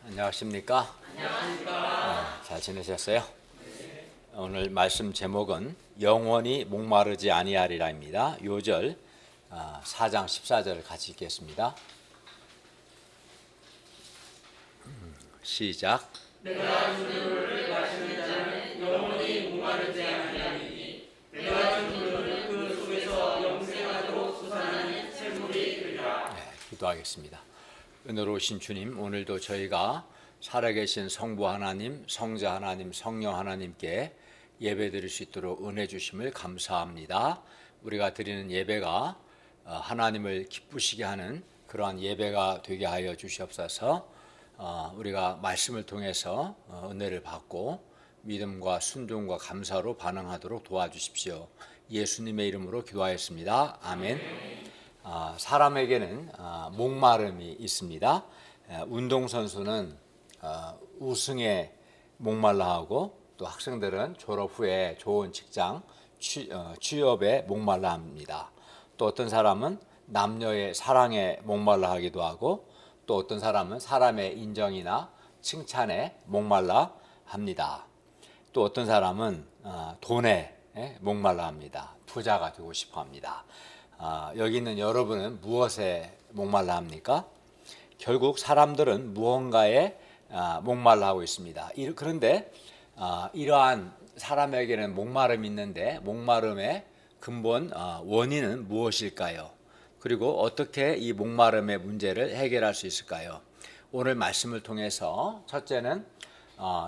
안녕하십니까? 잘 지내셨어요? 오늘 말씀 제목은 영원히 목마르지 아니하리라입니다. 요절 4장 14절을 같이 읽겠습니다. 시작. 내가 주는 물을 마시는 자는 영원히 목마르지 아니하리니 내가 주는 물은 그 속에서 영생하도록 솟아나는 샘물이 되리라. 기도하겠습니다. 은혜로우신 주님, 오늘도 저희가 살아계신 성부 하나님, 성자 하나님, 성령 하나님께 예배드릴 수 있도록 은혜 주심을 감사합니다. 우리가 드리는 예배가 하나님을 기쁘시게 하는 그러한 예배가 되게 하여 주시옵소서. 우리가 말씀을 통해서 은혜를 받고 믿음과 순종과 감사로 반응하도록 도와주십시오. 예수님의 이름으로 기도하였습니다. 아멘. 사람에게는 목마름이 있습니다. 운동선수는 우승에 목말라 하고, 또 학생들은 졸업 후에 좋은 직장 취업에 목말라 합니다. 또 어떤 사람은 남녀의 사랑에 목말라 하기도 하고, 또 어떤 사람은 사람의 인정이나 칭찬에 목말라 합니다. 또 어떤 사람은 돈에 목말라 합니다. 부자가 되고 싶어 합니다. 여기 있는 여러분은 무엇에 목말라 합니까? 결국 사람들은 무언가에 목말라 하고 있습니다. 그런데 이러한 사람에게는 목마름이 있는데, 목마름의 근본 원인은 무엇일까요? 그리고 어떻게 이 목마름의 문제를 해결할 수 있을까요? 오늘 말씀을 통해서 첫째는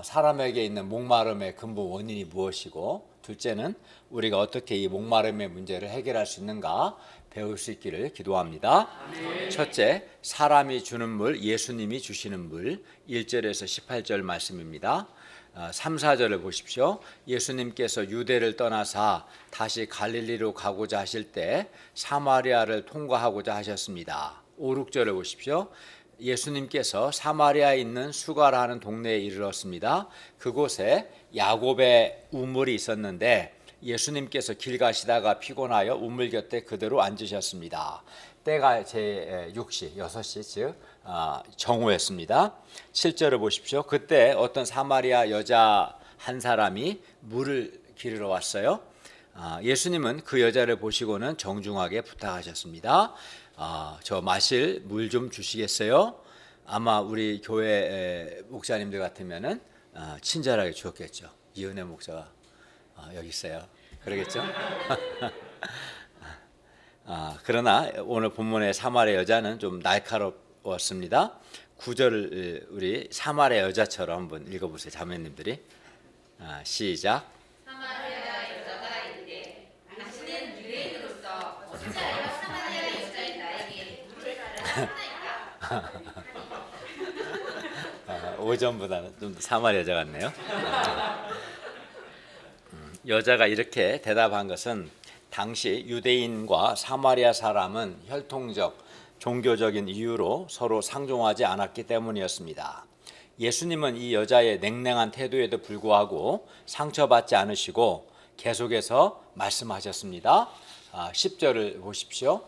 사람에게 있는 목마름의 근본 원인이 무엇이고, 둘째는 우리가 어떻게 이 목마름의 문제를 해결할 수 있는가 배울 수 있기를 기도합니다. 첫째, 사람이 주는 물, 예수님이 주시는 물. 1절에서 18절 말씀입니다. 3, 4절을 보십시오. 예수님께서 유대를 떠나사 다시 갈릴리로 가고자 하실 때 사마리아를 통과하고자 하셨습니다. 5, 6절을 보십시오. 예수님께서 사마리아에 있는 수가라는 동네에 이르렀습니다. 그곳에 야곱의 우물이 있었는데 예수님께서 길 가시다가 피곤하여 우물 곁에 그대로 앉으셨습니다. 때가 제6시, 6시 즉 정오였습니다. 7절을 보십시오. 그때 어떤 사마리아 여자 한 사람이 물을 기르러 왔어요. 예수님은 그 여자를 보시고는 정중하게 부탁하셨습니다. 저 마실 물 좀 주시겠어요? 아마 우리 교회 목사님들 같으면은 친절하게 주었겠죠. 이은혜 목사가 여기 있어요. 그러겠죠? 그러나 오늘 본문의 사마리아 여자는 좀 날카로웠습니다. 9절을 우리 사마리아 여자처럼 한번 읽어보세요. 자매님들이. 시작. 사마리아 여자가 이르되 당신은 유대인으로서 어찌하여 사마리아 여자인 나에게 물을 달라고 하나이까? 오전보다는 좀 사마리아 여자 같네요. 여자가 이렇게 대답한 것은 당시 유대인과 사마리아 사람은 혈통적, 종교적인 이유로 서로 상종하지 않았기 때문이었습니다. 예수님은 이 여자의 냉랭한 태도에도 불구하고 상처받지 않으시고 계속해서 말씀하셨습니다. 10절을 보십시오.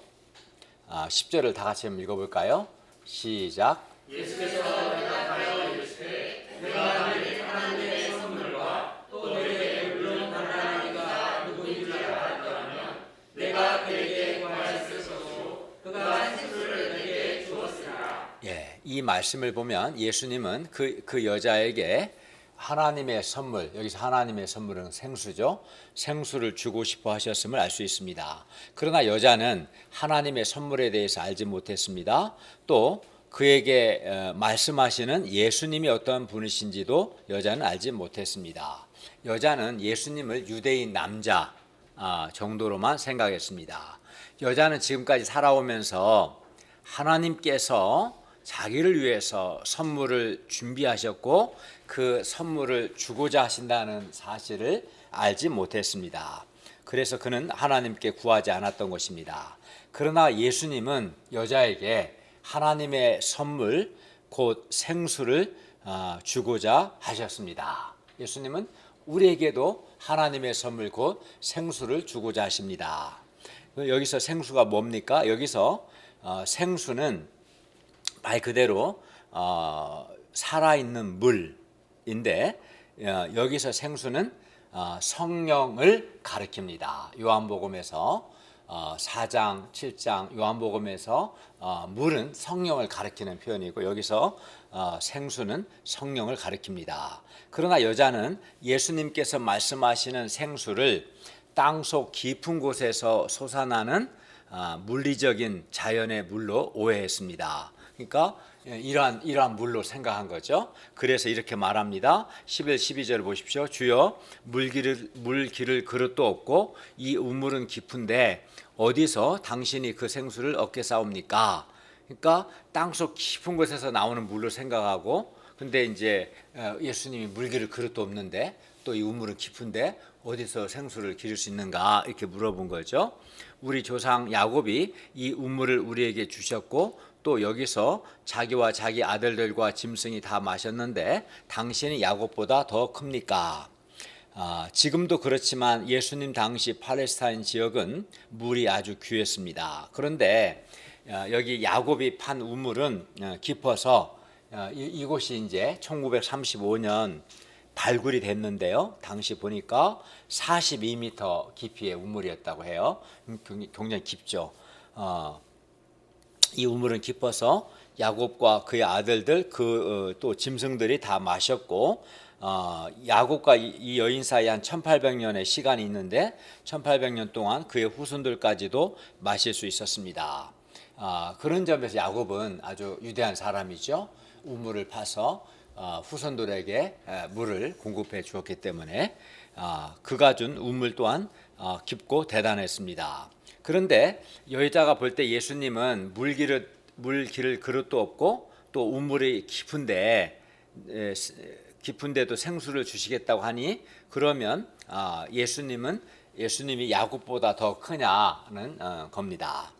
10절을 다 같이 한번 읽어볼까요? 시작. 예수께서 대답하여 이르시되 내가 너에게 하나님의 선물과 또 너에게 물론 하나님과 누구인 줄 알았다 하면 내가 그에게 구하였을 것이요 그가 생수를 내게 주었으리라. 이 말씀을 보면 예수님은 그 여자에게 하나님의 선물, 여기서 하나님의 선물은 생수죠. 생수를 주고 싶어 하셨음을 알 수 있습니다. 그러나 여자는 하나님의 선물에 대해서 알지 못했습니다. 또 그에게 말씀하시는 예수님이 어떤 분이신지도 여자는 알지 못했습니다. 여자는 예수님을 유대인 남자 정도로만 생각했습니다. 여자는 지금까지 살아오면서 하나님께서 자기를 위해서 선물을 준비하셨고 그 선물을 주고자 하신다는 사실을 알지 못했습니다. 그래서 그는 하나님께 구하지 않았던 것입니다. 그러나 예수님은 여자에게 하나님의 선물 곧 생수를 주고자 하셨습니다. 예수님은 우리에게도 하나님의 선물 곧 생수를 주고자 하십니다. 여기서 생수가 뭡니까? 여기서 생수는 말 그대로 살아있는 물인데 여기서 생수는 성령을 가리킵니다. 요한복음에서 4장, 7장 요한복음에서 물은 성령을 가리키는 표현이고 여기서 생수는 성령을 가리킵니다. 그러나 여자는 예수님께서 말씀하시는 생수를 땅속 깊은 곳에서 솟아나는 물리적인 자연의 물로 오해했습니다. 그러니까 이러한 물로 생각한 거죠. 그래서 이렇게 말합니다. 11, 12절을 보십시오. 주여 물 기를 그릇도 없고 이 우물은 깊은데 어디서 당신이 그 생수를 얻겠사옵니까? 그러니까 땅속 깊은 곳에서 나오는 물로 생각하고 근데 이제 예수님이 물 기를 그릇도 없는데 또 이 우물은 깊은데 어디서 생수를 기를 수 있는가 이렇게 물어본 거죠. 우리 조상 야곱이 이 우물을 우리에게 주셨고 또 여기서 자기와 자기 아들들과 짐승이 다 마셨는데 당신이 야곱보다 더 큽니까? 지금도 그렇지만 예수님 당시 팔레스타인 지역은 물이 아주 귀했습니다. 그런데 여기 야곱이 판 우물은 깊어서 이곳이 이제 1935년 발굴이 됐는데요. 당시 보니까 42m 깊이의 우물이었다고 해요. 굉장히 깊죠. 이 우물은 깊어서 야곱과 그의 아들들 또 짐승들이 다 마셨고 야곱과 이 여인 사이에 한 1800년의 시간이 있는데 1800년 동안 그의 후손들까지도 마실 수 있었습니다. 그런 점에서 야곱은 아주 위대한 사람이죠. 우물을 파서 후손들에게 물을 공급해 주었기 때문에 그가 준 우물 또한 깊고 대단했습니다. 그런데 여자가 볼 때 예수님은 물 기를 그릇도 없고 또 우물이 깊은데도 생수를 주시겠다고 하니 그러면 예수님이 야곱보다 더 크냐는 겁니다.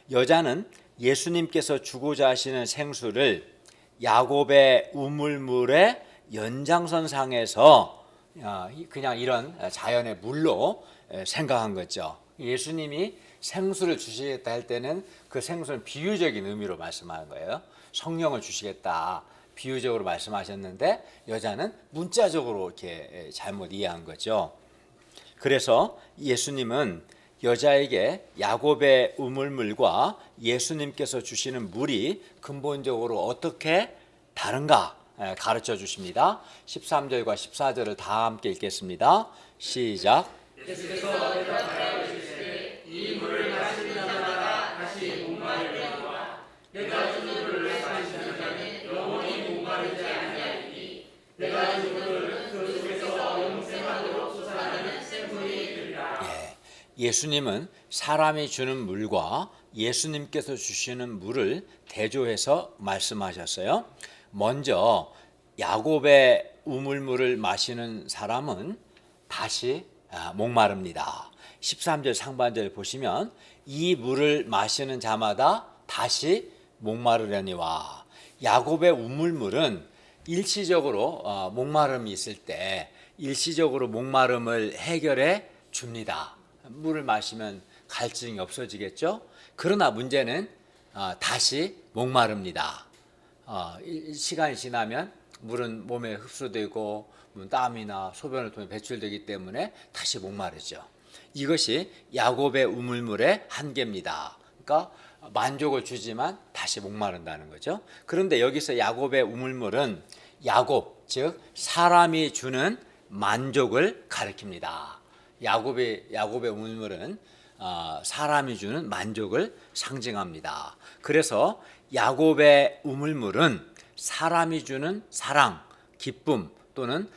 여자는 예수님께서 주고자 하시는 생수를 야곱의 우물물의 연장선상에서 그냥 이런 자연의 물로 생각한 거죠. 예수님이 생수를 주시겠다 할 때는 그 생수는 비유적인 의미로 말씀하는 거예요. 성령을 주시겠다 비유적으로 말씀하셨는데 여자는 문자적으로 이렇게 잘못 이해한 거죠. 그래서 예수님은 여자에게 야곱의 우물물과 예수님께서 주시는 물이 근본적으로 어떻게 다른가 가르쳐 주십니다. 13절과 14절을 다 함께 읽겠습니다. 시작. 이 물을 마시는 자마다 다시 목마르려니와 내가 주는 물을 마시는 자는 영원히 목마르지 아니하리니 내가 주는 물은 그 속에서 영생하도록 솟아나는 샘물이 되리라. 예수님은 사람이 주는 물과 예수님께서 주시는 물을 대조해서 말씀하셨어요. 먼저 야곱의 우물물을 마시는 사람은 다시 목마릅니다. 13절 상반절 보시면 이 물을 마시는 자마다 다시 목마르려니와 야곱의 우물물은 일시적으로 목마름이 있을 때 일시적으로 목마름을 해결해 줍니다. 물을 마시면 갈증이 없어지겠죠. 그러나 문제는 다시 목마릅니다. 시간이 지나면 물은 몸에 흡수되고 땀이나 소변을 통해 배출되기 때문에 다시 목마르죠. 이것이 야곱의 우물물의 한계입니다. 그러니까 만족을 주지만 다시 목마른다는 거죠. 그런데 여기서 야곱의 우물물은 야곱, 즉 사람이 주는 만족을 가리킵니다. 야곱의 우물물은 사람이 주는 만족을 상징합니다. 그래서 야곱의 우물물은 사람이 주는 사랑, 기쁨 또는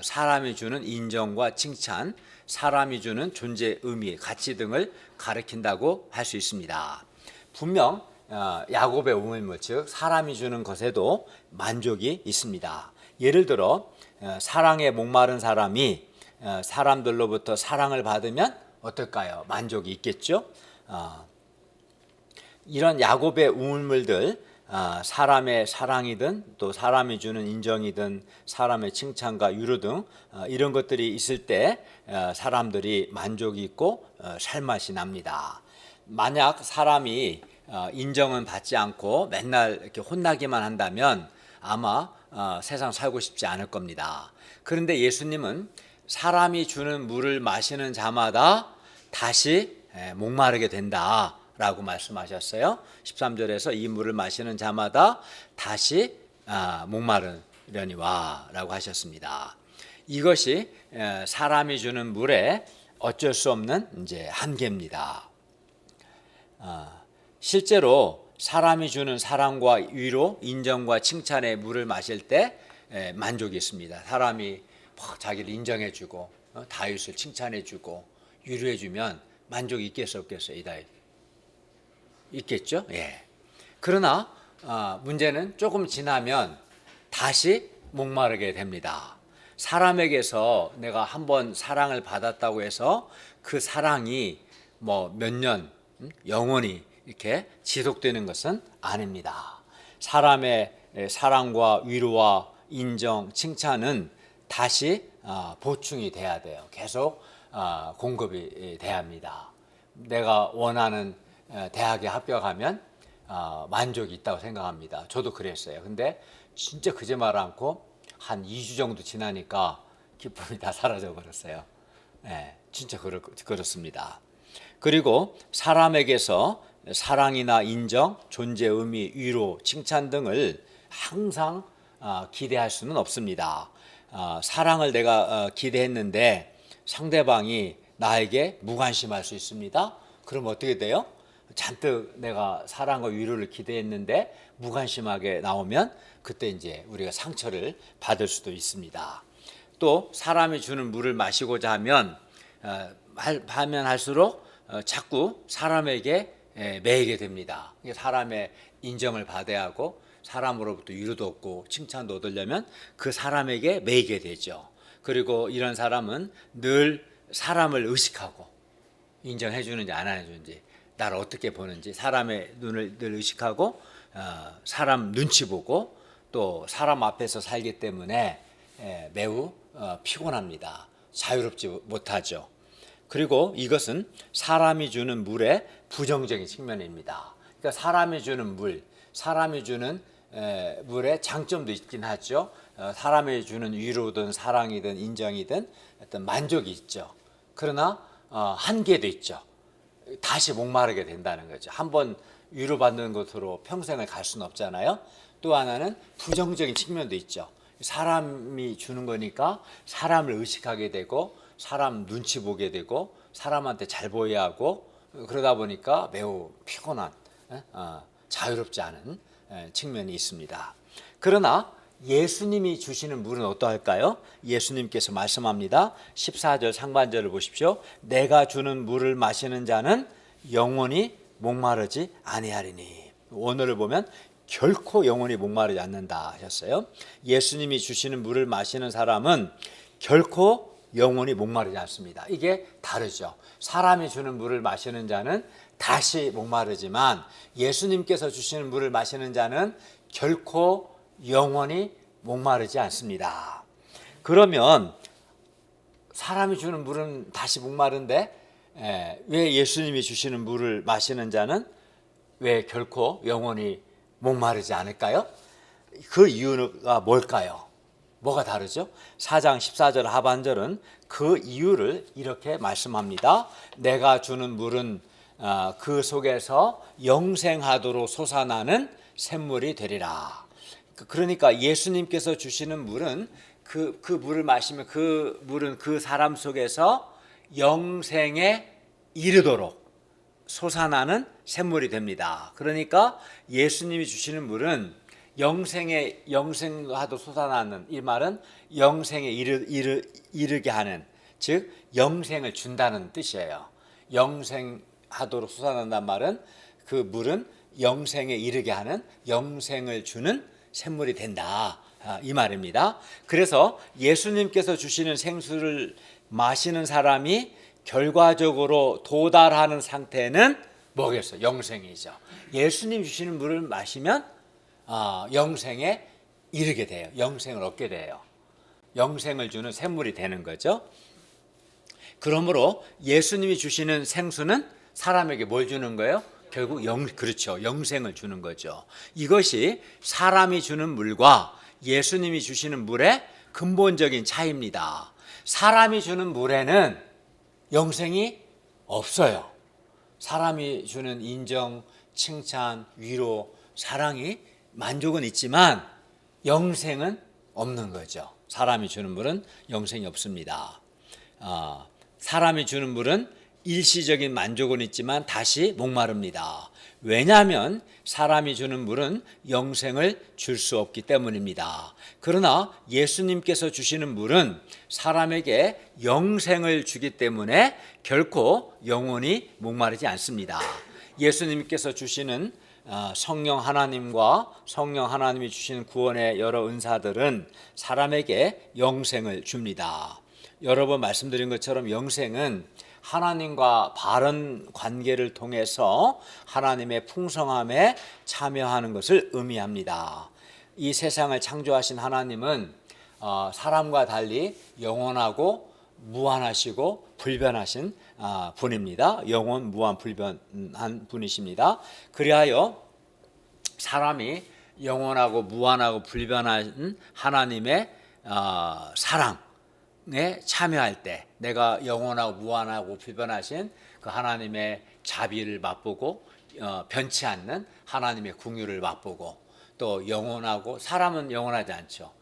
사람이 주는 인정과 칭찬, 사람이 주는 존재 의미, 가치 등을 가리킨다고 할 수 있습니다. 분명 야곱의 우물물, 즉 사람이 주는 것에도 만족이 있습니다. 예를 들어 사랑에 목마른 사람이 사람들로부터 사랑을 받으면 어떨까요? 만족이 있겠죠? 이런 야곱의 우물물들, 사람의 사랑이든 또 사람이 주는 인정이든 사람의 칭찬과 위로 등 이런 것들이 있을 때 사람들이 만족이 있고 살맛이 납니다. 만약 사람이 인정은 받지 않고 맨날 이렇게 혼나기만 한다면 아마 세상 살고 싶지 않을 겁니다. 그런데 예수님은 사람이 주는 물을 마시는 자마다 다시 목마르게 된다라고 말씀하셨어요. 13절에서 이 물을 마시는 자마다 다시 목마르려니와 라고 하셨습니다. 이것이 사람이 주는 물에 어쩔 수 없는 이제 한계입니다. 실제로 사람이 주는 사랑과 위로, 인정과 칭찬의 물을 마실 때 만족이 있습니다. 사람이 자기를 인정해주고 다윗을 칭찬해주고 위로해주면 만족이 있겠어 없겠어요? 이 다윗 있겠죠? 예. 그러나 문제는 조금 지나면 다시 목마르게 됩니다. 사람에게서 내가 한번 사랑을 받았다고 해서 그 사랑이 뭐 몇 년 영원히 이렇게 지속되는 것은 아닙니다. 사람의 사랑과 위로와 인정, 칭찬은 다시 보충이 돼야 돼요. 계속 공급이 돼야 합니다. 내가 원하는 대학에 합격하면 만족이 있다고 생각합니다. 저도 그랬어요. 근데 진짜 거짓말 않고 한 2주 정도 지나니까 기쁨이 다 사라져 버렸어요. 네, 진짜 그렇습니다. 그리고 사람에게서 사랑이나 인정, 존재 의미, 위로, 칭찬 등을 항상 기대할 수는 없습니다. 사랑을 내가 기대했는데 상대방이 나에게 무관심할 수 있습니다. 그럼 어떻게 돼요? 잔뜩 내가 사랑과 위로를 기대했는데 무관심하게 나오면 그때 이제 우리가 상처를 받을 수도 있습니다. 또 사람이 주는 물을 마시고자 하면 할수록 자꾸 사람에게 매이게 됩니다. 사람의 인정을 받아야 하고 사람으로부터 위로도 얻고 칭찬도 얻으려면 그 사람에게 매이게 되죠. 그리고 이런 사람은 늘 사람을 의식하고 인정해 주는지 안 해주는지, 나를 어떻게 보는지 사람의 눈을 늘 의식하고 사람 눈치 보고 또 사람 앞에서 살기 때문에 매우 피곤합니다. 자유롭지 못하죠. 그리고 이것은 사람이 주는 물의 부정적인 측면입니다. 그러니까 사람이 주는 물, 사람이 주는 물의 장점도 있긴 하죠. 사람이 주는 위로든 사랑이든 인정이든 어떤 만족이 있죠. 그러나 한계도 있죠. 다시 목마르게 된다는 거죠. 한번 위로받는 것으로 평생을 갈 수는 없잖아요. 또 하나는 부정적인 측면도 있죠. 사람이 주는 거니까 사람을 의식하게 되고 사람 눈치 보게 되고 사람한테 잘 보여야 하고 그러다 보니까 매우 피곤한 자유롭지 않은 측면이 있습니다. 그러나 예수님이 주시는 물은 어떠할까요? 예수님께서 말씀합니다. 14절 상반절을 보십시오. 내가 주는 물을 마시는 자는 영원히 목마르지 아니하리니. 오늘을 보면 결코 영원히 목마르지 않는다 하셨어요. 예수님이 주시는 물을 마시는 사람은 결코 영원히 목마르지 않습니다. 이게 다르죠. 사람이 주는 물을 마시는 자는 다시 목마르지만 예수님께서 주시는 물을 마시는 자는 결코 영원히 목마르지 않습니다. 그러면 사람이 주는 물은 다시 목마른데 왜 예수님이 주시는 물을 마시는 자는 왜 결코 영원히 목마르지 않을까요? 그 이유가 뭘까요? 뭐가 다르죠? 4장 14절 하반절은 그 이유를 이렇게 말씀합니다. 내가 주는 물은 그 속에서 영생하도록 솟아나는 샘물이 되리라. 그러니까 예수님께서 주시는 물은 그 물을 마시면 그 물은 그 사람 속에서 영생에 이르도록 솟아나는 샘물이 됩니다. 그러니까 예수님이 주시는 물은 영생하도 솟아나는, 이 말은 영생에 이르게 하는, 즉 영생을 준다는 뜻이에요. 영생하도록 솟아난다는 말은 그 물은 영생에 이르게 하는, 영생을 주는 샘물이 된다, 이 말입니다. 그래서 예수님께서 주시는 생수를 마시는 사람이 결과적으로 도달하는 상태는 뭐겠어요? 영생이죠. 예수님 주시는 물을 마시면 영생에 이르게 돼요. 영생을 얻게 돼요. 영생을 주는 샘물이 되는 거죠. 그러므로 예수님이 주시는 생수는 사람에게 뭘 주는 거예요? 결국 그렇죠. 영생을 주는 거죠. 이것이 사람이 주는 물과 예수님이 주시는 물의 근본적인 차이입니다. 사람이 주는 물에는 영생이 없어요. 사람이 주는 인정, 칭찬, 위로, 사랑이 만족은 있지만 영생은 없는 거죠. 사람이 주는 물은 영생이 없습니다. 사람이 주는 물은 일시적인 만족은 있지만 다시 목마릅니다. 왜냐하면 사람이 주는 물은 영생을 줄 수 없기 때문입니다. 그러나 예수님께서 주시는 물은 사람에게 영생을 주기 때문에 결코 영원히 목마르지 않습니다. 예수님께서 주시는 성령 하나님과 성령 하나님이 주시는 구원의 여러 은사들은 사람에게 영생을 줍니다. 여러 번 말씀드린 것처럼 영생은 하나님과 바른 관계를 통해서 하나님의 풍성함에 참여하는 것을 의미합니다. 이 세상을 창조하신 하나님은 사람과 달리 영원하고 무한하시고 불변하신 분입니다. 영원 무한 불변한 분이십니다. 그리하여 사람이 영원하고 무한하고 불변한 하나님의 사랑에 참여할 때 내가 영원하고 무한하고 불변하신 그 하나님의 자비를 맛보고 변치 않는 하나님의 긍휼을 맛보고 또 영원하고 사람은 영원하지 않죠.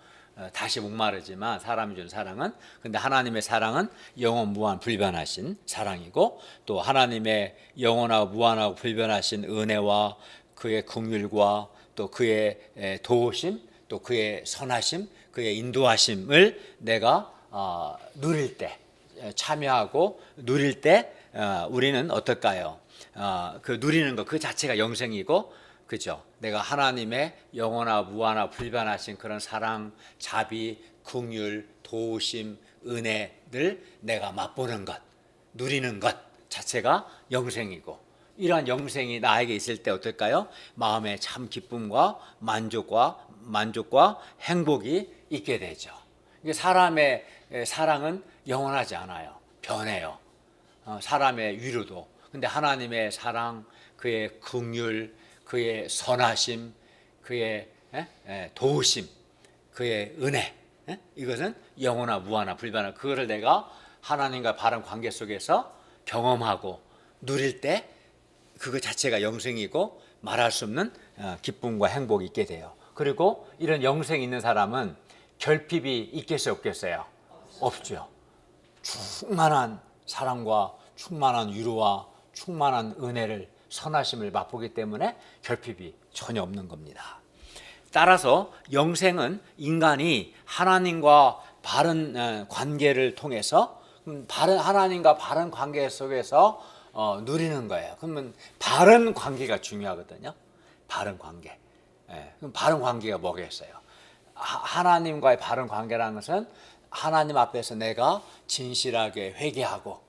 다시 목마르지만 사람이 준 사랑은 근데 하나님의 사랑은 영원 무한 불변하신 사랑이고 또 하나님의 영원하고 무한하고 불변하신 은혜와 그의 긍휼과 또 그의 도우심 또 그의 선하심 그의 인도하심을 내가 누릴 때 참여하고 누릴 때 우리는 어떨까요? 그 누리는 것 그 자체가 영생이고 그죠? 내가 하나님의 영원하고 무한하고 불변하신 그런 사랑, 자비, 긍휼, 도우심, 은혜를 내가 맛보는 것, 누리는 것 자체가 영생이고 이러한 영생이 나에게 있을 때 어떨까요? 마음에 참 기쁨과 만족과 행복이 있게 되죠. 이게 사람의 사랑은 영원하지 않아요. 변해요. 사람의 위로도. 근데 하나님의 사랑, 그의 긍휼, 그의 선하심, 그의 도우심, 그의 은혜 이것은 영원하 무한하 불변하 그거를 내가 하나님과 바른 관계 속에서 경험하고 누릴 때 그거 자체가 영생이고 말할 수 없는 기쁨과 행복이 있게 돼요. 그리고 이런 영생이 있는 사람은 결핍이 있겠어요 없겠어요? 없죠. 충만한 사랑과 충만한 위로와 충만한 은혜를 선하심을 맛보기 때문에 결핍이 전혀 없는 겁니다. 따라서 영생은 인간이 하나님과 바른 관계를 통해서 하나님과 바른 관계 속에서 누리는 거예요. 그러면 바른 관계가 중요하거든요. 바른 관계. 그럼 바른 관계가 뭐겠어요? 하나님과의 바른 관계라는 것은 하나님 앞에서 내가 진실하게 회개하고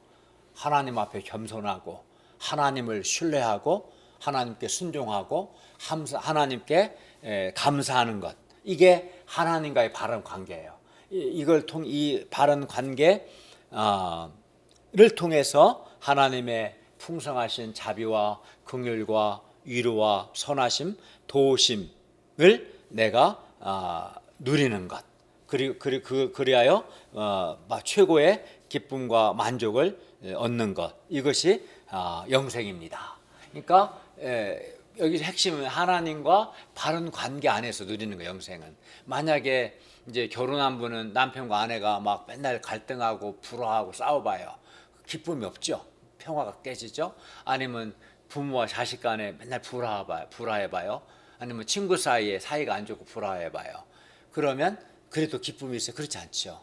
하나님 앞에 겸손하고 하나님을 신뢰하고 하나님께 순종하고 하나님께 감사하는 것 이게 하나님과의 바른 관계예요. 이 바른 관계를 통해서 하나님의 풍성하신 자비와 긍휼과 위로와 선하심, 도우심을 내가 누리는 것 그리하여 최고의 기쁨과 만족을 얻는 것 이것이 영생입니다. 그러니까 여기 핵심은 하나님과 바른 관계 안에서 누리는 거예요. 영생은 만약에 이제 결혼한 분은 남편과 아내가 막 맨날 갈등하고 불화하고 싸워봐요. 기쁨이 없죠. 평화가 깨지죠. 아니면 부모와 자식 간에 맨날 불화해봐요. 아니면 친구 사이에 사이가 안 좋고 불화해봐요. 그러면 그래도 기쁨이 있어요? 그렇지 않죠.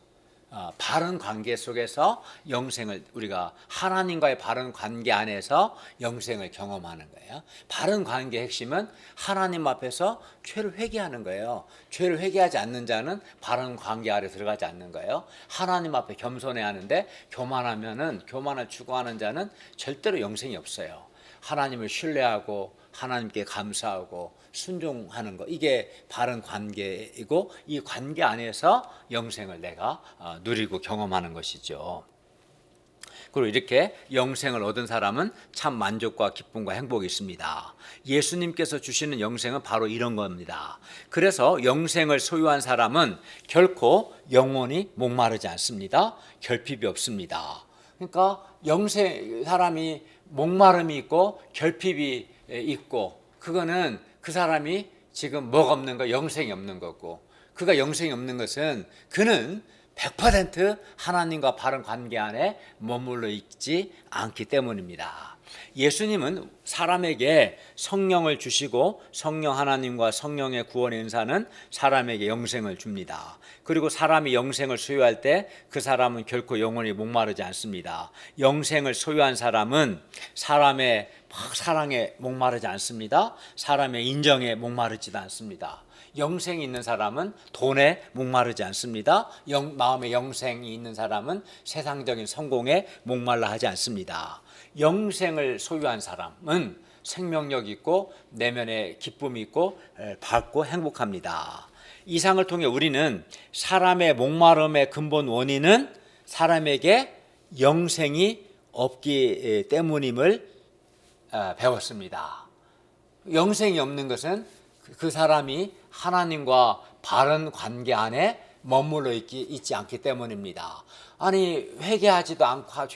바른 관계 속에서 영생을 우리가 하나님과의 바른 관계 안에서 영생을 경험하는 거예요. 바른 관계의 핵심은 하나님 앞에서 죄를 회개하는 거예요. 죄를 회개하지 않는 자는 바른 관계 아래 들어가지 않는 거예요. 하나님 앞에 겸손해야 하는데 교만을 추구하는 자는 절대로 영생이 없어요. 하나님을 신뢰하고 하나님께 감사하고 순종하는 것 이게 바른 관계이고 이 관계 안에서 영생을 내가 누리고 경험하는 것이죠. 그리고 이렇게 영생을 얻은 사람은 참 만족과 기쁨과 행복이 있습니다. 예수님께서 주시는 영생은 바로 이런 겁니다. 그래서 영생을 소유한 사람은 결코 영원히 목마르지 않습니다. 결핍이 없습니다. 그러니까 영생 사람이 목마름이 있고 결핍이 있고, 그거는 그 사람이 지금 뭐가 없는 거, 영생이 없는 거고, 그가 영생이 없는 것은 그는 100% 하나님과 바른 관계 안에 머물러 있지 않기 때문입니다. 예수님은 사람에게 성령을 주시고 성령 하나님과 성령의 구원의 은사는 사람에게 영생을 줍니다. 그리고 사람이 영생을 소유할 때 그 사람은 결코 영원히 목마르지 않습니다. 영생을 소유한 사람은 사람의 사랑에 목마르지 않습니다. 사람의 인정에 목마르지도 않습니다. 영생이 있는 사람은 돈에 목마르지 않습니다. 마음에 영생이 있는 사람은 세상적인 성공에 목말라 하지 않습니다. 영생을 소유한 사람은 생명력 있고 내면에 기쁨이 있고 밝고 행복합니다. 이 상을 통해 우리는 사람의 목마름의 근본 원인은 사람에게 영생이 없기 때문임을 배웠습니다. 영생이 없는 것은 그 사람이 하나님과 바른 관계 안에 머물러 있지 않기 때문입니다. 아니, 회개하지도 않고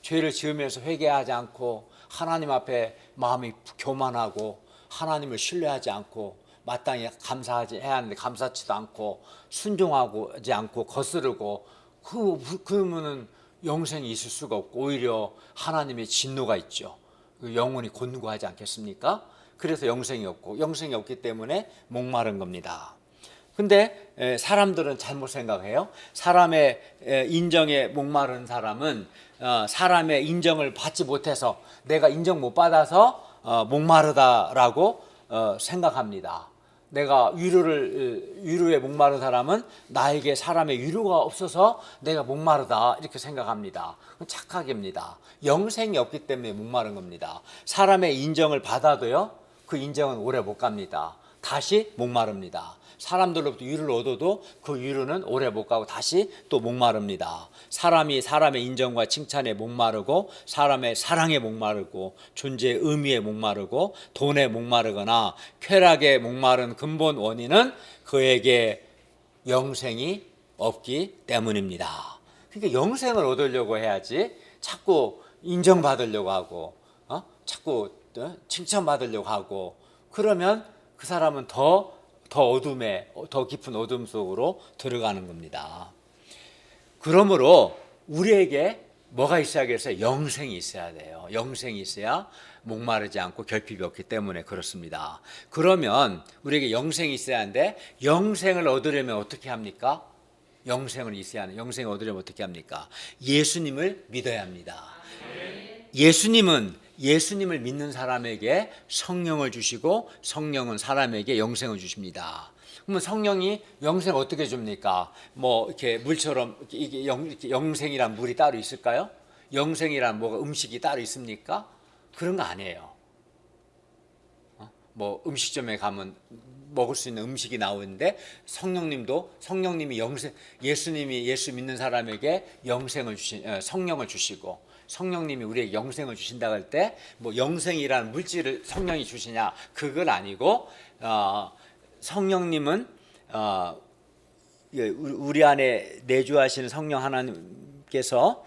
죄를 지으면서 회개하지 않고 하나님 앞에 마음이 교만하고 하나님을 신뢰하지 않고 마땅히 감사하지 해야 하는데 감사치도 않고 순종하지 않고 거스르고, 그러면은 영생이 있을 수가 없고 오히려 하나님의 진노가 있죠. 영혼이 곤고하지 않겠습니까? 그래서 영생이 없기 때문에 목마른 겁니다. 근데 사람들은 잘못 생각해요. 사람의 인정에 목마른 사람은 사람의 인정을 받지 못해서, 내가 인정 못 받아서 목마르다라고 생각합니다. 내가 위로에 목마른 사람은 나에게 사람의 위로가 없어서 내가 목마르다 이렇게 생각합니다. 착각입니다. 영생이 없기 때문에 목마른 겁니다. 사람의 인정을 받아도요, 그 인정은 오래 못 갑니다. 다시 목마릅니다. 사람들로부터 위로를 얻어도 그 위로는 오래 못 가고 다시 또 목마릅니다. 사람이 사람의 인정과 칭찬에 목마르고 사람의 사랑에 목마르고 존재의 의미에 목마르고 돈에 목마르거나 쾌락에 목마른 근본 원인은 그에게 영생이 없기 때문입니다. 그러니까 영생을 얻으려고 해야지 자꾸 인정받으려고 하고 자꾸 칭찬받으려고 하고, 그러면 그 사람은 더 깊은 어둠 속으로 들어가는 겁니다. 그러므로 우리에게 뭐가 있어야겠어요? 영생이 있어야 돼요. 영생이 있어야 목마르지 않고 결핍이 없기 때문에 그렇습니다. 그러면 우리에게 영생이 있어야 하는데, 영생을 얻으려면 어떻게 합니까? 영생을 얻으려면 어떻게 합니까? 예수님을 믿어야 합니다. 예수님을 믿는 사람에게 성령을 주시고 성령은 사람에게 영생을 주십니다. 그러면 성령이 영생을 어떻게 줍니까? 뭐 이렇게 물처럼 이게 영생이란 물이 따로 있을까요? 영생이란 뭐가 음식이 따로 있습니까? 그런 거 아니에요. 뭐 음식점에 가면 먹을 수 있는 음식이 나오는데 성령님이 예수 믿는 사람에게 성령을 주시고, 성령님이 우리에게 영생을 주신다고 할 때 뭐 영생이라는 물질을 성령이 주시냐, 그건 아니고 성령님은 우리 안에 내주하시는 성령 하나님께서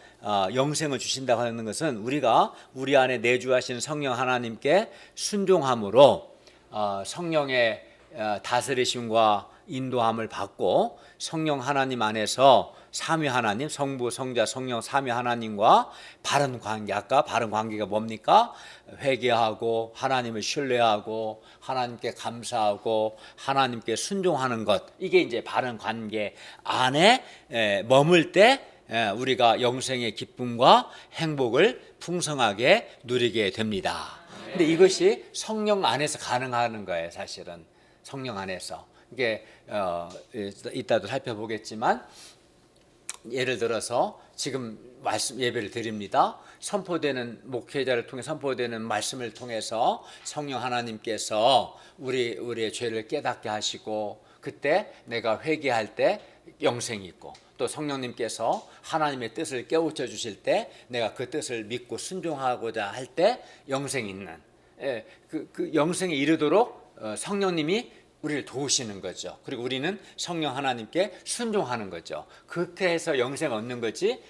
영생을 주신다고 하는 것은 우리가 우리 안에 내주하시는 성령 하나님께 순종함으로 성령의 다스리심과 인도함을 받고 성령 하나님 안에서 삼위 하나님, 성부, 성자, 성령 삼위 하나님과 바른 관계, 아까 바른 관계가 뭡니까? 회개하고 하나님을 신뢰하고 하나님께 감사하고 하나님께 순종하는 것, 이게 이제 바른 관계 안에 머물 때 우리가 영생의 기쁨과 행복을 풍성하게 누리게 됩니다. 근데 이것이 성령 안에서 가능한 거예요. 사실은 성령 안에서. 이게 이따도 살펴보겠지만, 예를 들어서 지금 말씀 예배를 드립니다. 선포되는 목회자를 통해 선포되는 말씀을 통해서 성령 하나님께서 우리의 죄를 깨닫게 하시고, 그때 내가 회개할 때 영생이 있고, 또 성령님께서 하나님의 뜻을 깨우쳐 주실 때 내가 그 뜻을 믿고 순종하고자 할 때 영생이 있는, 그 영생에 이르도록 성령님이 우리를 도우시는 거죠. 그리고 우리는 성령 하나님께 순종하는 거죠. 그렇게 해서 영생 얻는 거지,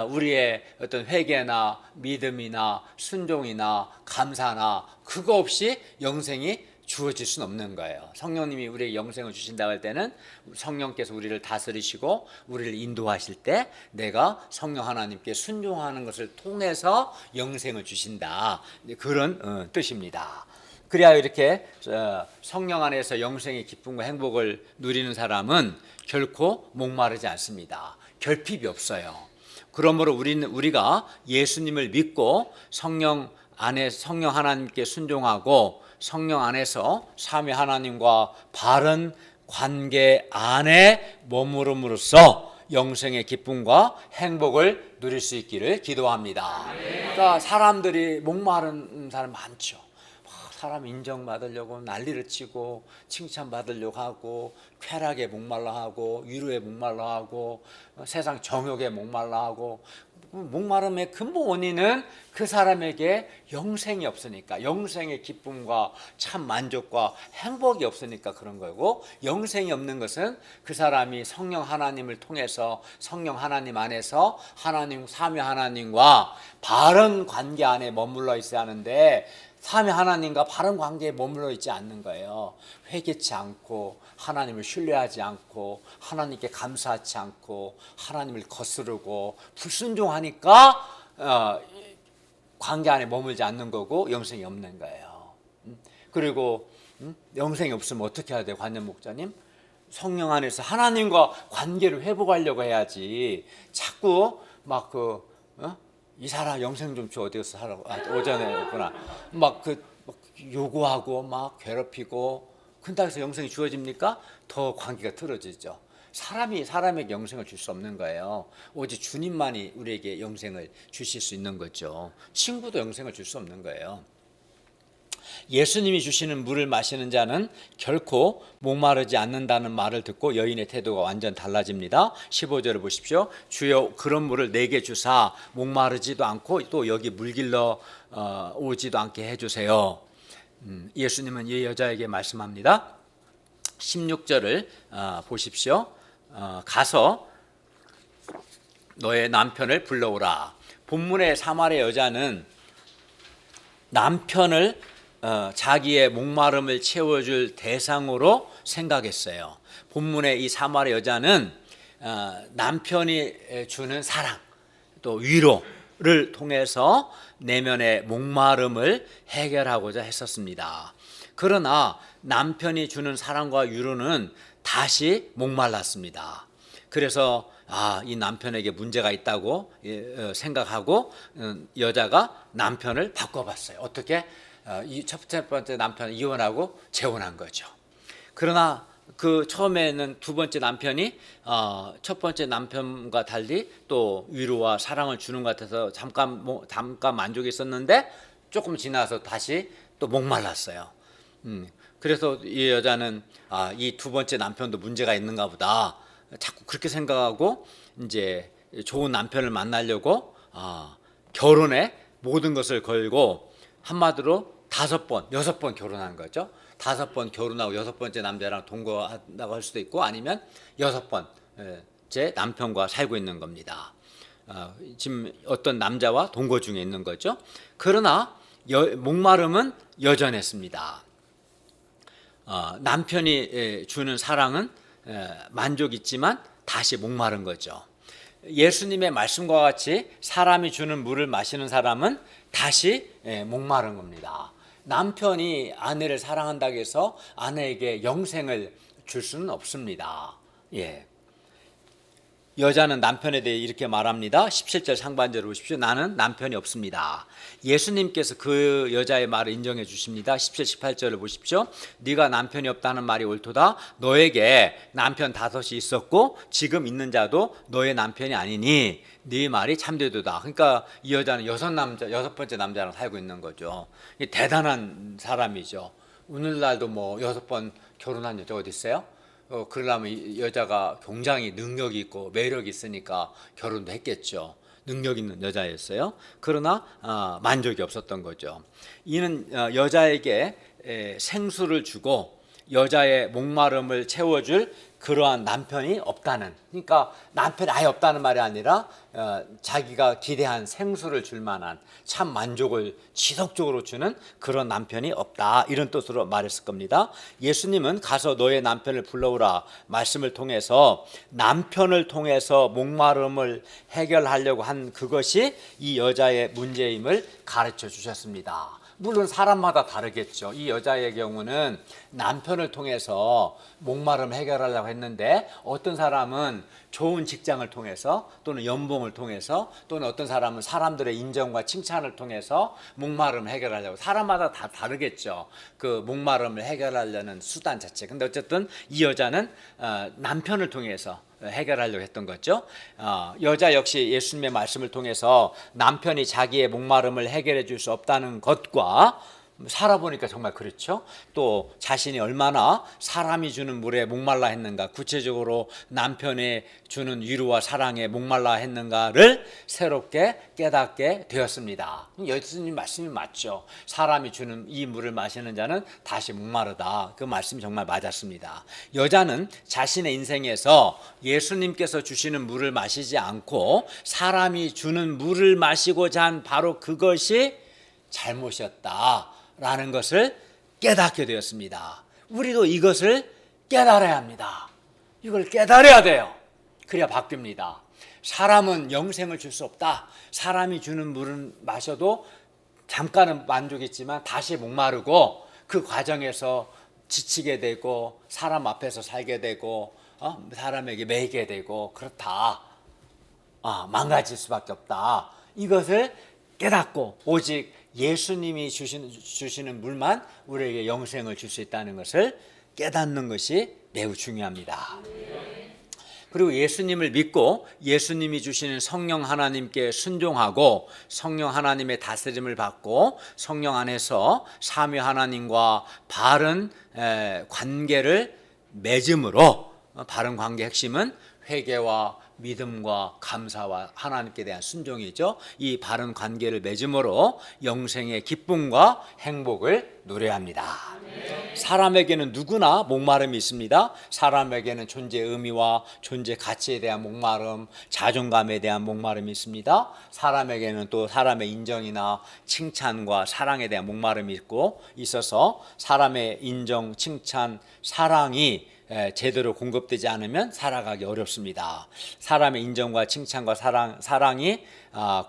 우리의 어떤 회개나 믿음이나 순종이나 감사나 그거 없이 영생이 주어질 수는 없는 거예요. 성령님이 우리에게 영생을 주신다고 할 때는 성령께서 우리를 다스리시고 우리를 인도하실 때 내가 성령 하나님께 순종하는 것을 통해서 영생을 주신다, 그런 뜻입니다. 그래야 이렇게 성령 안에서 영생의 기쁨과 행복을 누리는 사람은 결코 목마르지 않습니다. 결핍이 없어요. 그러므로 우리가 예수님을 믿고 성령 안에 성령 하나님께 순종하고 성령 안에서 삼위 하나님과 바른 관계 안에 머무름으로써 영생의 기쁨과 행복을 누릴 수 있기를 기도합니다. 그러니까 사람들이 목마른 사람 많죠. 사람 인정받으려고 난리를 치고 칭찬받으려고 하고 쾌락에 목말라 하고 위로에 목말라 하고 세상 정욕에 목말라 하고, 목마름의 근본 원인은 그 사람에게 영생이 없으니까, 영생의 기쁨과 참 만족과 행복이 없으니까 그런 거고, 영생이 없는 것은 그 사람이 성령 하나님을 통해서 성령 하나님 안에서 하나님 삼위 하나님과 바른 관계 안에 머물러 있어야 하는데 삼위 하나님과 바른 관계에 머물러 있지 않는 거예요. 회개치 않고 하나님을 신뢰하지 않고 하나님께 감사하지 않고 하나님을 거스르고 불순종하니까 관계 안에 머물지 않는 거고 영생이 없는 거예요. 그리고 영생이 없으면 어떻게 해야 돼요? 관념 목자님, 성령 안에서 하나님과 관계를 회복하려고 해야지. 자꾸 막 이 사람 영생 좀 줘, 어디 가서 하라고, 오전에 없구나, 막 요구하고 막 괴롭히고, 그렇다고 해서 영생이 주어집니까? 더 관계가 틀어지죠. 사람이 사람에게 영생을 줄 수 없는 거예요. 오직 주님만이 우리에게 영생을 주실 수 있는 거죠. 친구도 영생을 줄 수 없는 거예요. 예수님이 주시는 물을 마시는 자는 결코 목마르지 않는다는 말을 듣고 여인의 태도가 완전 달라집니다. 15절을 보십시오. 주여 그런 물을 내게 주사 목마르지도 않고 또 여기 물길러 오지도 않게 해주세요. 예수님은 이 여자에게 말씀합니다. 16절을 보십시오. 가서 너의 남편을 불러오라. 본문의 사마리아 여자는 남편을 자기의 목마름을 채워줄 대상으로 생각했어요. 본문의 이 사마리아 여자는 남편이 주는 사랑 또 위로를 통해서 내면의 목마름을 해결하고자 했었습니다. 그러나 남편이 주는 사랑과 위로는 다시 목말랐습니다. 그래서 이 남편에게 문제가 있다고 생각하고 여자가 남편을 바꿔봤어요. 어떻게? 이 첫 번째 남편을 이혼하고 재혼한 거죠. 그러나 그 처음에는 두 번째 남편이 첫 번째 남편과 달리 또 위로와 사랑을 주는 것 같아서 잠깐 만족이 있었는데 조금 지나서 다시 또 목말랐어요. 그래서 이 여자는 이 두 번째 남편도 문제가 있는가 보다 자꾸 그렇게 생각하고 이제 좋은 남편을 만나려고 결혼에 모든 것을 걸고 한마디로 5번, 6번 결혼한 거죠. 5번 결혼하고 6번째 남자랑 동거한다고 할 수도 있고 아니면 6번째 남편과 살고 있는 겁니다. 지금 어떤 남자와 동거 중에 있는 거죠. 그러나 목마름은 여전했습니다. 남편이 주는 사랑은 만족 있지만 다시 목마른 거죠. 예수님의 말씀과 같이 사람이 주는 물을 마시는 사람은 다시 목마른 겁니다. 남편이 아내를 사랑한다고 해서 아내에게 영생을 줄 수는 없습니다. 여자는 남편에 대해 이렇게 말합니다. 17절 상반절을 보십시오. 나는 남편이 없습니다. 예수님께서 그 여자의 말을 인정해 주십니다. 17, 18절을 보십시오. 네가 남편이 없다는 말이 옳도다. 너에게 남편 5이 있었고 지금 있는 자도 너의 남편이 아니니 네 말이 참되도다. 그러니까 이 여자는 6번째 남자랑 살고 있는 거죠. 대단한 사람이죠. 오늘날도 6번 결혼한 여자 어디 있어요? 그러려면 이 여자가 굉장히 능력이 있고 매력이 있으니까 결혼도 했겠죠. 능력 있는 여자였어요. 그러나 만족이 없었던 거죠. 이는 여자에게 생수를 주고 여자의 목마름을 채워줄 그러한 남편이 없다는, 그러니까 남편이 아예 없다는 말이 아니라 자기가 기대한 생수를 줄 만한 참 만족을 지속적으로 주는 그런 남편이 없다, 이런 뜻으로 말했을 겁니다. 예수님은 가서 너의 남편을 불러오라 말씀을 통해서 남편을 통해서 목마름을 해결하려고 한 그것이 이 여자의 문제임을 가르쳐 주셨습니다. 물론 사람마다 다르겠죠. 이 여자의 경우는 남편을 통해서 목마름을 해결하려고 했는데, 어떤 사람은 좋은 직장을 통해서 또는 연봉을 통해서, 또는 어떤 사람은 사람들의 인정과 칭찬을 통해서 목마름을 해결하려고, 사람마다 다 다르겠죠. 그 목마름을 해결하려는 수단 자체. 근데 어쨌든 이 여자는 남편을 통해서 해결하려고 했던 거죠. 여자 역시 예수님의 말씀을 통해서 남편이 자기의 목마름을 해결해 줄 수 없다는 것과, 살아보니까 정말 그렇죠. 또 자신이 얼마나 사람이 주는 물에 목말라 했는가, 구체적으로 남편이 주는 위로와 사랑에 목말라 했는가를 새롭게 깨닫게 되었습니다. 예수님 말씀이 맞죠. 사람이 주는 이 물을 마시는 자는 다시 목마르다. 그 말씀이 정말 맞았습니다. 여자는 자신의 인생에서 예수님께서 주시는 물을 마시지 않고 사람이 주는 물을 마시고자 한 바로 그것이 잘못이었다 라는 것을 깨닫게 되었습니다. 우리도 이것을 깨달아야 합니다. 이걸 깨달아야 돼요. 그래야 바뀝니다. 사람은 영생을 줄 수 없다. 사람이 주는 물은 마셔도 잠깐은 만족했지만 다시 목마르고, 그 과정에서 지치게 되고 사람 앞에서 살게 되고 사람에게 매이게 되고 그렇다. 망가질 수밖에 없다. 이것을 깨닫고 오직 예수님이 주시는 물만 우리에게 영생을 줄 수 있다는 것을 깨닫는 것이 매우 중요합니다. 그리고 예수님을 믿고 예수님이 주시는 성령 하나님께 순종하고 성령 하나님의 다스림을 받고 성령 안에서 삼위 하나님과 바른 관계를 맺음으로, 바른 관계의 핵심은 회개와 믿음과 감사와 하나님께 대한 순종이죠. 이 바른 관계를 맺음으로 영생의 기쁨과 행복을 누려야 합니다. 사람에게는 누구나 목마름이 있습니다. 사람에게는 존재의 의미와 존재 가치에 대한 목마름, 자존감에 대한 목마름이 있습니다. 사람에게는 또 사람의 인정이나 칭찬과 사랑에 대한 목마름이 있어서 사람의 인정, 칭찬, 사랑이 제대로 공급되지 않으면 살아가기 어렵습니다. 사람의 인정과 칭찬과 사랑이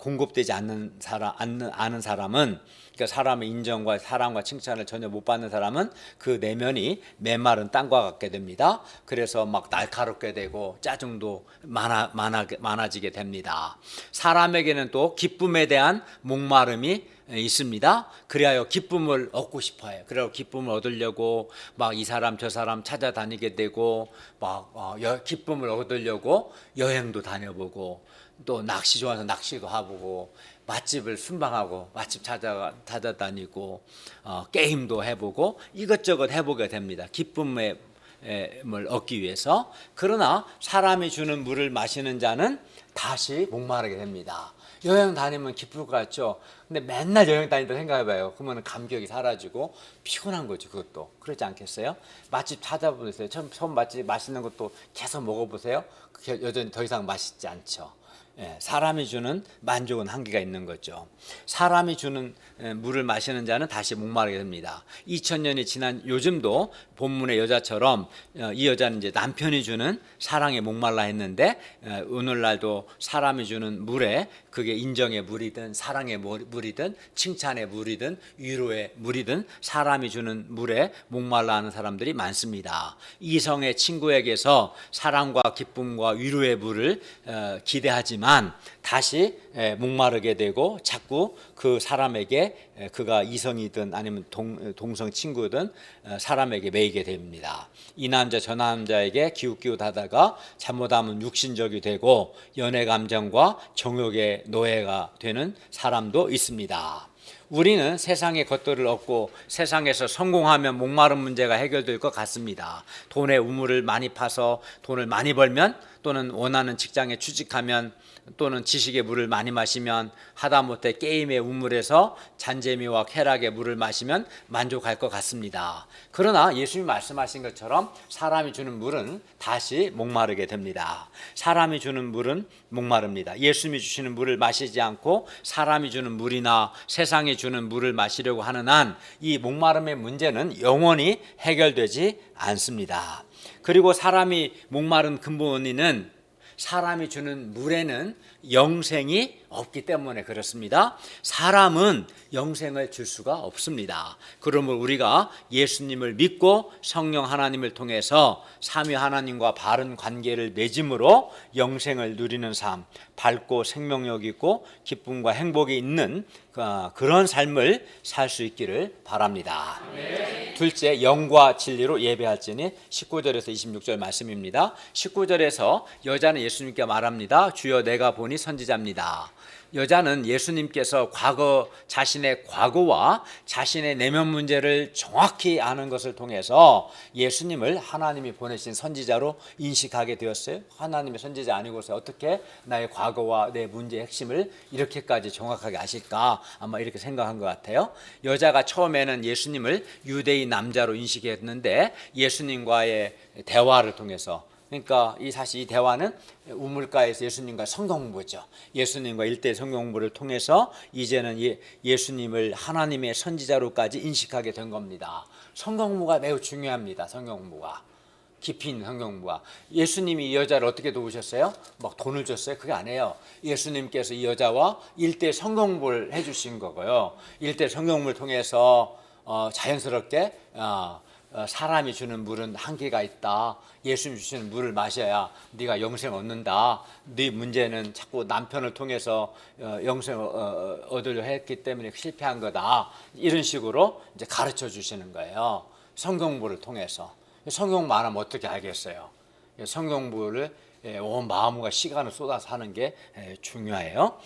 공급되지 않는 사람은, 그러니까 사람의 인정과 사랑과 칭찬을 전혀 못 받는 사람은 그 내면이 메마른 땅과 같게 됩니다. 그래서 막 날카롭게 되고 짜증도 많아지게 됩니다. 사람에게는 또 기쁨에 대한 목마름이 있습니다. 그래야 기쁨을 얻고 싶어요. 그래야 기쁨을 얻으려고 막 이 사람 저 사람 찾아다니게 되고, 막 기쁨을 얻으려고 여행도 다녀보고, 또 낚시 좋아해서 낚시도 해보고, 맛집을 순방하고 맛집 찾아다니고, 게임도 해보고 이것저것 해보게 됩니다. 기쁨을 얻기 위해서. 그러나 사람이 주는 물을 마시는 자는 다시 목마르게 됩니다. 여행 다니면 기쁠 것 같죠. 근데 맨날 여행 다닌다 생각해봐요. 그러면 감격이 사라지고 피곤한 거죠. 그것도 그렇지 않겠어요? 맛집 찾아보세요. 처음 맛집 맛있는 것도 계속 먹어보세요. 그게 여전히 더 이상 맛있지 않죠. 사람이 주는 만족은 한계가 있는 거죠. 사람이 주는 물을 마시는 자는 다시 목마르게 됩니다. 2000년이 지난 요즘도 본문의 여자처럼 이 여자는 이제 남편이 주는 사랑에 목말라 했는데, 오늘날도 사람이 주는 물에, 그게 인정의 물이든 사랑의 물이든 칭찬의 물이든 위로의 물이든 사람이 주는 물에 목말라 하는 사람들이 많습니다. 이성의 친구에게서 사랑과 기쁨과 위로의 물을 기대하지만 다시 목마르게 되고 자꾸 그 사람에게, 그가 이성이든 아니면 동성 친구든 사람에게 매이게 됩니다. 이 남자 저 남자에게 기웃기웃하다가 잘못하면 육신적이 되고 연애 감정과 정욕의 노예가 되는 사람도 있습니다. 우리는 세상의 것들을 얻고 세상에서 성공하면 목마른 문제가 해결될 것 같습니다. 돈의 우물을 많이 파서 돈을 많이 벌면, 또는 원하는 직장에 취직하면, 또는 지식의 물을 많이 마시면, 하다못해 게임의 우물에서 잔재미와 쾌락의 물을 마시면 만족할 것 같습니다. 그러나 예수님이 말씀하신 것처럼 사람이 주는 물은 다시 목마르게 됩니다. 사람이 주는 물은 목마릅니다. 예수님이 주시는 물을 마시지 않고 사람이 주는 물이나 세상이 주는 물을 마시려고 하는 한 이 목마름의 문제는 영원히 해결되지 않습니다. 그리고 사람이 목마른 근본 원인은 사람이 주는 물에는 영생이 없기 때문에 그렇습니다. 사람은 영생을 줄 수가 없습니다. 그러므로 우리가 예수님을 믿고 성령 하나님을 통해서 삼위 하나님과 바른 관계를 맺음으로 영생을 누리는 삶, 밝고 생명력 있고 기쁨과 행복이 있는 그런 삶을 살 수 있기를 바랍니다. 네. 둘째, 영과 진리로 예배할지니 19절에서 26절 말씀입니다. 19절에서 여자는 예수님께 말합니다. 주여, 내가 보니 선지자입니다. 여자는 예수님께서 자신의 과거와 자신의 내면 문제를 정확히 아는 것을 통해서 예수님을 하나님이 보내신 선지자로 인식하게 되었어요. 하나님의 선지자 아니고서 어떻게 나의 과거와 내 문제의 핵심을 이렇게까지 정확하게 아실까? 아마 이렇게 생각한 것 같아요. 여자가 처음에는 예수님을 유대인 남자로 인식했는데 예수님과의 대화를 통해서, 그러니까 사실 이 대화는 우물가에서 예수님과 성경 공부죠. 예수님과 1대 성경 공부를 통해서 이제는 예수님을 하나님의 선지자로까지 인식하게 된 겁니다. 성경 공부가 매우 중요합니다. 성경 공부가. 깊이 있는 성경 공부가. 예수님이 이 여자를 어떻게 도우셨어요? 막 돈을 줬어요? 그게 아니에요. 예수님께서 이 여자와 1대 성경 공부를 해주신 거고요. 1대 성경 공부를 통해서 자연스럽게 사람이 주는 물은 한계가 있다. 예수님 주시는 물을 마셔야 네가 영생 얻는다. 네 문제는 자꾸 남편을 통해서 영생을 얻으려 했기 때문에 실패한 거다. 이런 식으로 이제 가르쳐 주시는 거예요. 성경부를 통해서. 성경 안 하면 어떻게 알겠어요? 성경부를 온 마음과 시간을 쏟아서 하는 게 중요해요.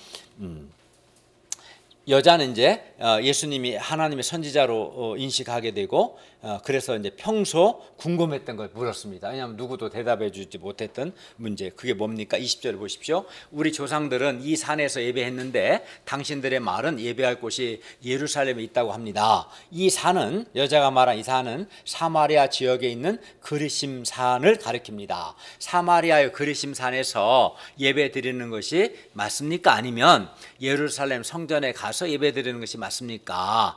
여자는 이제 예수님이 하나님의 선지자로 인식하게 되고, 그래서 이제 평소 궁금했던 걸 물었습니다. 왜냐하면 누구도 대답해 주지 못했던 문제. 그게 뭡니까? 20절을 보십시오. 우리 조상들은 이 산에서 예배했는데 당신들의 말은 예배할 곳이 예루살렘에 있다고 합니다. 이 산은, 여자가 말한 이 산은 사마리아 지역에 있는 그리심 산을 가리킵니다. 사마리아의 그리심 산에서 예배 드리는 것이 맞습니까? 아니면 예루살렘 성전에 가서 예배 드리는 것이 맞습니까?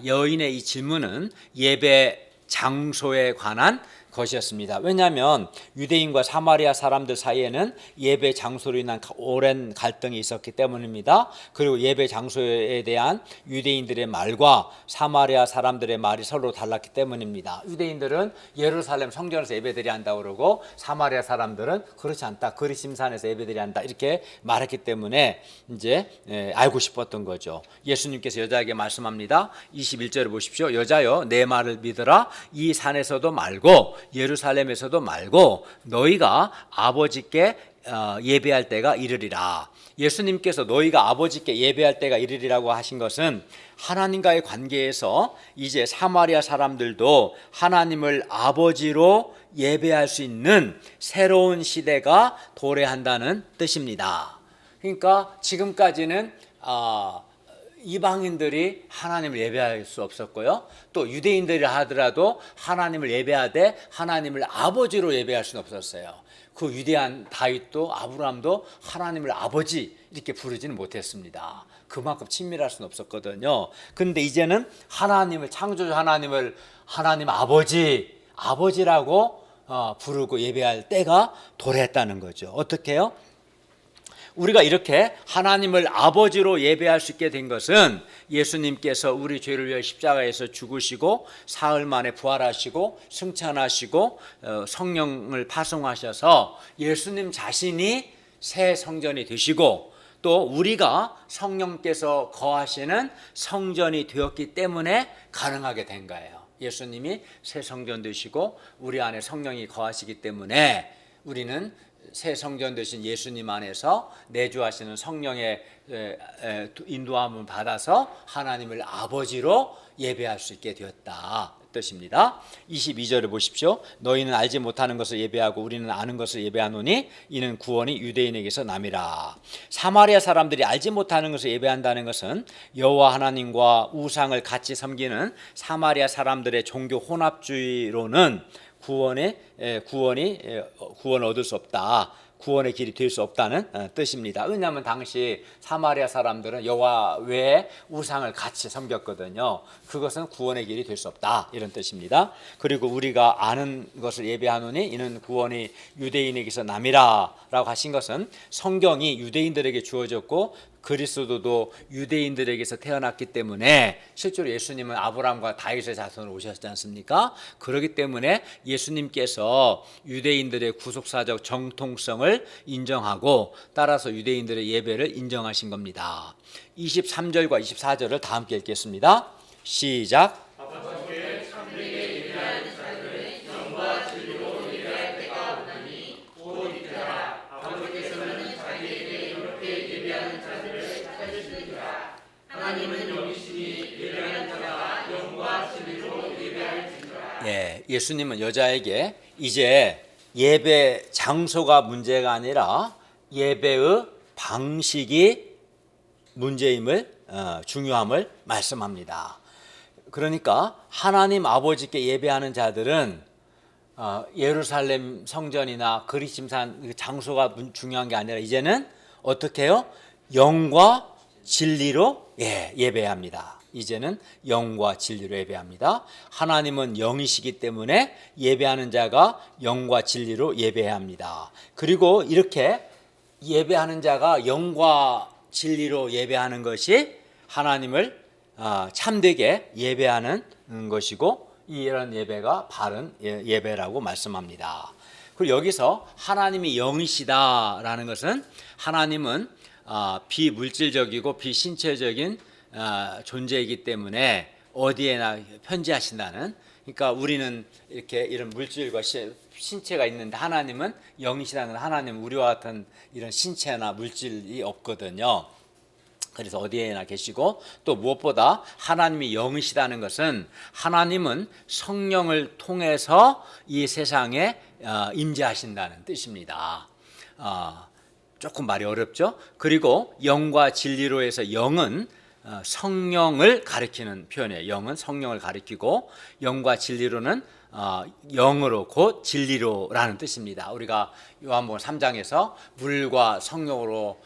여인의 이 질문은 예배 장소에 관한 것이었습니다. 왜냐하면 유대인과 사마리아 사람들 사이에는 예배 장소로 인한 오랜 갈등이 있었기 때문입니다. 그리고 예배 장소에 대한 유대인들의 말과 사마리아 사람들의 말이 서로 달랐기 때문입니다. 유대인들은 예루살렘 성전에서 예배드려야 한다고 그러고, 사마리아 사람들은 그렇지 않다, 그리심산에서 예배드려야 한다, 이렇게 말했기 때문에 이제 알고 싶었던 거죠. 예수님께서 여자에게 말씀합니다. 21절을 보십시오. 여자여, 내 말을 믿으라. 이 산에서도 말고 예루살렘에서도 말고 너희가 아버지께 예배할 때가 이르리라. 예수님께서 너희가 아버지께 예배할 때가 이르리라고 하신 것은 하나님과의 관계에서 이제 사마리아 사람들도 하나님을 아버지로 예배할 수 있는 새로운 시대가 도래한다는 뜻입니다. 그러니까 지금까지는 이방인들이 하나님을 예배할 수 없었고요. 또 유대인들이 하더라도 하나님을 예배하되 하나님을 아버지로 예배할 수는 없었어요. 그 위대한 다윗도 아브라함도 하나님을 아버지 이렇게 부르지는 못했습니다. 그만큼 친밀할 수는 없었거든요. 그런데 이제는 하나님을, 창조주 하나님을 하나님 아버지라고 부르고 예배할 때가 도래했다는 거죠. 어떻게 해요? 우리가 이렇게 하나님을 아버지로 예배할 수 있게 된 것은 예수님께서 우리 죄를 위해 십자가에서 죽으시고 사흘 만에 부활하시고 승천하시고 성령을 파송하셔서 예수님 자신이 새 성전이 되시고, 또 우리가 성령께서 거하시는 성전이 되었기 때문에 가능하게 된 거예요. 예수님이 새 성전 되시고 우리 안에 성령이 거하시기 때문에 우리는 새 성전 되신 예수님 안에서 내주하시는 성령의 인도함을 받아서 하나님을 아버지로 예배할 수 있게 되었다 뜻입니다. 22절을 보십시오. 너희는 알지 못하는 것을 예배하고 우리는 아는 것을 예배하노니 이는 구원이 유대인에게서 남이라. 사마리아 사람들이 알지 못하는 것을 예배한다는 것은 여호와 하나님과 우상을 같이 섬기는 사마리아 사람들의 종교 혼합주의로는 구원을 얻을 수 없다. 구원의 길이 될 수 없다는 뜻입니다. 왜냐하면 당시 사마리아 사람들은 여호와 외에 우상을 같이 섬겼거든요. 그것은 구원의 길이 될 수 없다 이런 뜻입니다. 그리고 우리가 아는 것을 예배하노니 이는 구원이 유대인에게서 남이라 라고 하신 것은 성경이 유대인들에게 주어졌고 그리스도도 유대인들에게서 태어났기 때문에 실제로 예수님은 아브라함과 다윗의 자손으로 오셨지 않습니까? 그렇기 때문에 예수님께서 유대인들의 구속사적 정통성을 인정하고 따라서 유대인들의 예배를 인정하신 겁니다. 23절과 24절을 다 함께 읽겠습니다. 시작. 예수님은 여자에게 이제 예배 장소가 문제가 아니라 예배의 방식이 문제임을 중요함을 말씀합니다. 그러니까 하나님 아버지께 예배하는 자들은 예루살렘 성전이나 그리심산 장소가 중요한 게 아니라 이제는 어떻게 해요? 영과 진리로 예배합니다. 이제는 영과 진리로 예배합니다. 하나님은 영이시기 때문에 예배하는 자가 영과 진리로 예배해야 합니다. 그리고 이렇게 예배하는 자가 영과 진리로 예배하는 것이 하나님을 참되게 예배하는 것이고 이런 예배가 바른 예배라고 말씀합니다. 그리고 여기서 하나님이 영이시다라는 것은 하나님은 비물질적이고 비신체적인 존재이기 때문에 어디에나 편지하신다는, 그러니까 우리는 이렇게 이런 물질과 신체가 있는데 하나님은 영이시다는, 하나님은 우리와 같은 이런 신체나 물질이 없거든요. 그래서 어디에나 계시고 또 무엇보다 하나님이 영이시다는 것은 하나님은 성령을 통해서 이 세상에 임재하신다는 뜻입니다. 조금 말이 어렵죠? 그리고 영과 진리로 해서 영은 성령을 가리키는 표현이에요. 영은 성령을 가리키고 영과 진리로는 영으로 곧 진리로라는 뜻입니다. 우리가 요한복음 3장에서 물과 성령으로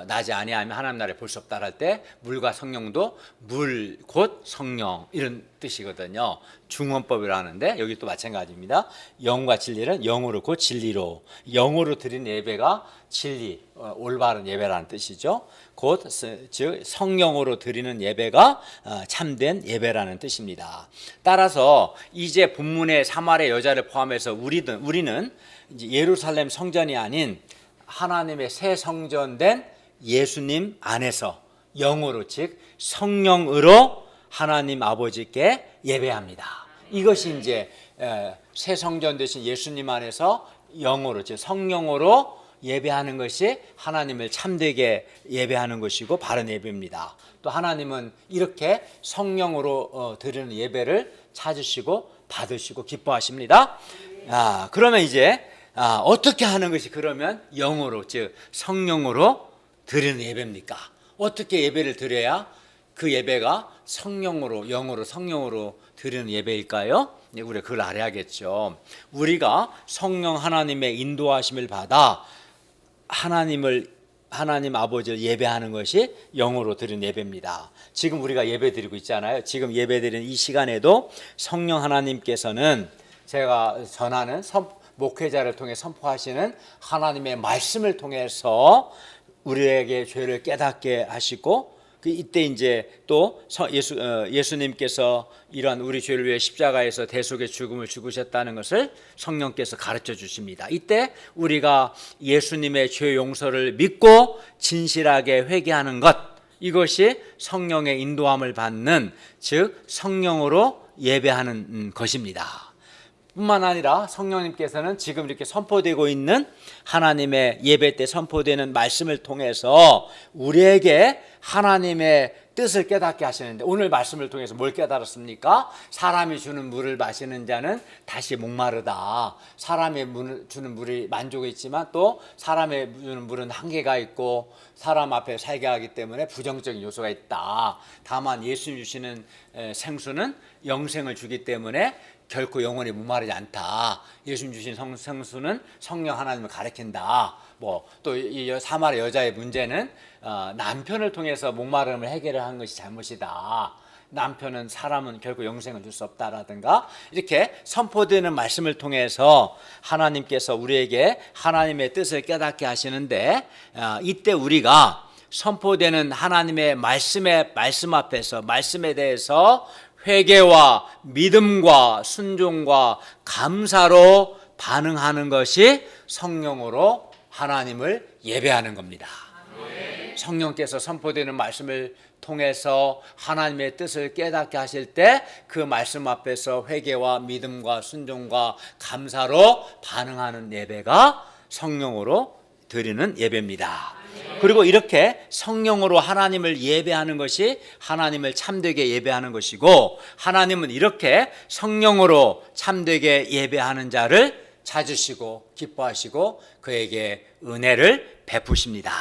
나지 아니하면 하나님 나라에 볼 수 없다 할 때 물과 성령도 물 곧 성령 이런 뜻이거든요. 중원법이라는데 여기 또 마찬가지입니다. 영과 진리는 영으로 곧 진리로, 영으로 드린 예배가 진리, 올바른 예배라는 뜻이죠. 곧 즉 성령으로 드리는 예배가 참된 예배라는 뜻입니다. 따라서 이제 본문의 사마리아 여자를 포함해서 우리는 이제 예루살렘 성전이 아닌 하나님의 새 성전된 예수님 안에서 영으로, 즉 성령으로 하나님 아버지께 예배합니다. 이것이 이제 새 성전 되신 예수님 안에서 영으로, 즉 성령으로 예배하는 것이 하나님을 참되게 예배하는 것이고 바른 예배입니다. 또 하나님은 이렇게 성령으로 드리는 예배를 찾으시고 받으시고 기뻐하십니다. 그러면 이제 어떻게 하는 것이 그러면 영으로, 즉 성령으로 드리는 예배입니까? 어떻게 예배를 드려야 그 예배가 성령으로, 영으로, 성령으로 드리는 예배일까요? 우리가 그걸 알아야겠죠. 우리가 성령 하나님의 인도하심을 받아 하나님 아버지를 예배하는 것이 영으로 드리는 예배입니다. 지금 우리가 예배 드리고 있잖아요. 지금 예배 드리는 이 시간에도 성령 하나님께서는 제가 전하는 목회자를 통해 선포하시는 하나님의 말씀을 통해서 우리에게 죄를 깨닫게 하시고 이때 이제 또 예수님께서 이러한 우리 죄를 위해 십자가에서 대속의 죽음을 죽으셨다는 것을 성령께서 가르쳐 주십니다. 이때 우리가 예수님의 죄 용서를 믿고 진실하게 회개하는 것, 이것이 성령의 인도함을 받는, 즉 성령으로 예배하는 것입니다. 뿐만 아니라 성령님께서는 지금 이렇게 선포되고 있는 하나님의 예배 때 선포되는 말씀을 통해서 우리에게 하나님의 뜻을 깨닫게 하시는데, 오늘 말씀을 통해서 뭘 깨달았습니까? 사람이 주는 물을 마시는 자는 다시 목마르다. 사람이 주는 물이 만족이 있지만 또 사람의 주는 물은 한계가 있고 사람 앞에 살게 하기 때문에 부정적인 요소가 있다. 다만 예수 주시는 생수는 영생을 주기 때문에 결코 영원히 목마르지 않다. 예수님 주신 생수는 성령 하나님을 가리킨다. 또 이 사마리 여자의 문제는 남편을 통해서 목마름을 해결한 것이 잘못이다. 남편은 사람은 결코 영생을 줄 수 없다라든가, 이렇게 선포되는 말씀을 통해서 하나님께서 우리에게 하나님의 뜻을 깨닫게 하시는데, 이때 우리가 선포되는 하나님의 말씀 앞에서 말씀에 대해서 회개와 믿음과 순종과 감사로 반응하는 것이 성령으로 하나님을 예배하는 겁니다. 성령께서 선포되는 말씀을 통해서 하나님의 뜻을 깨닫게 하실 때 그 말씀 앞에서 회개와 믿음과 순종과 감사로 반응하는 예배가 성령으로 드리는 예배입니다. 그리고 이렇게 성령으로 하나님을 예배하는 것이 하나님을 참되게 예배하는 것이고, 하나님은 이렇게 성령으로 참되게 예배하는 자를 찾으시고 기뻐하시고 그에게 은혜를 베푸십니다.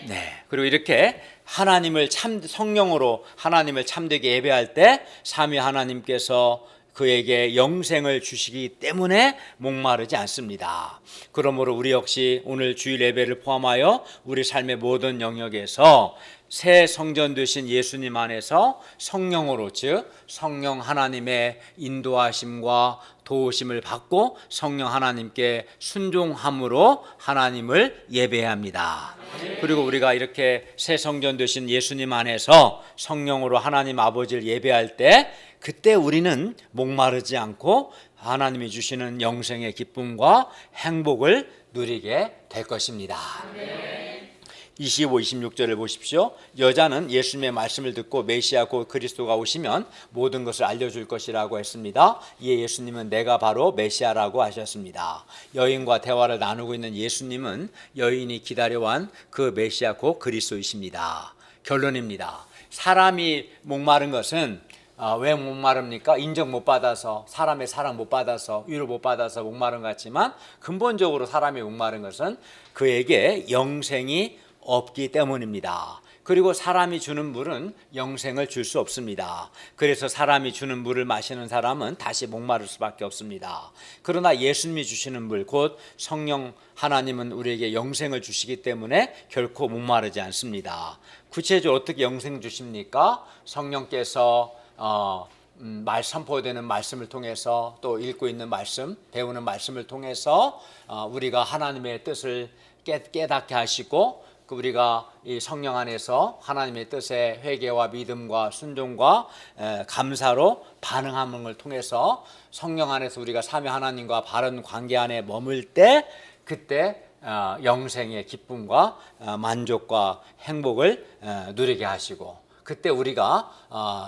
네. 그리고 이렇게 성령으로 하나님을 참되게 예배할 때 삼위 하나님께서 그에게 영생을 주시기 때문에 목마르지 않습니다. 그러므로 우리 역시 오늘 주일 예배를 포함하여 우리 삶의 모든 영역에서 새 성전 되신 예수님 안에서 성령으로, 즉 성령 하나님의 인도하심과 도우심을 받고 성령 하나님께 순종함으로 하나님을 예배해야 합니다. 그리고 우리가 이렇게 새 성전 되신 예수님 안에서 성령으로 하나님 아버지를 예배할 때, 그때 우리는 목마르지 않고 하나님이 주시는 영생의 기쁨과 행복을 누리게 될 것입니다. 25, 26절을 보십시오. 여자는 예수님의 말씀을 듣고 메시아 곧 그리스도가 오시면 모든 것을 알려줄 것이라고 했습니다. 이에 예수님은 내가 바로 메시아라고 하셨습니다. 여인과 대화를 나누고 있는 예수님은 여인이 기다려온 그 메시아 곧 그리스도이십니다. 결론입니다. 사람이 목마른 것은 왜 목마릅니까? 인정 못 받아서, 사람의 사랑 못 받아서, 위로 못 받아서 목마른 것 같지만, 근본적으로 사람이 목마른 것은 그에게 영생이 없기 때문입니다. 그리고 사람이 주는 물은 영생을 줄 수 없습니다. 그래서 사람이 주는 물을 마시는 사람은 다시 목마를 수밖에 없습니다. 그러나 예수님이 주시는 물, 곧 성령 하나님은 우리에게 영생을 주시기 때문에 결코 목마르지 않습니다. 구체적으로 어떻게 영생 주십니까? 성령께서 선포되는 말씀을 통해서, 또 읽고 있는 말씀, 배우는 말씀을 통해서 우리가 하나님의 뜻을 깨닫게 하시고, 우리가 이 성령 안에서 하나님의 뜻에 회개와 믿음과 순종과 감사로 반응하는 걸 통해서 성령 안에서 우리가 삼위 하나님과 바른 관계 안에 머물 때, 그때 영생의 기쁨과 만족과 행복을 누리게 하시고, 그때 우리가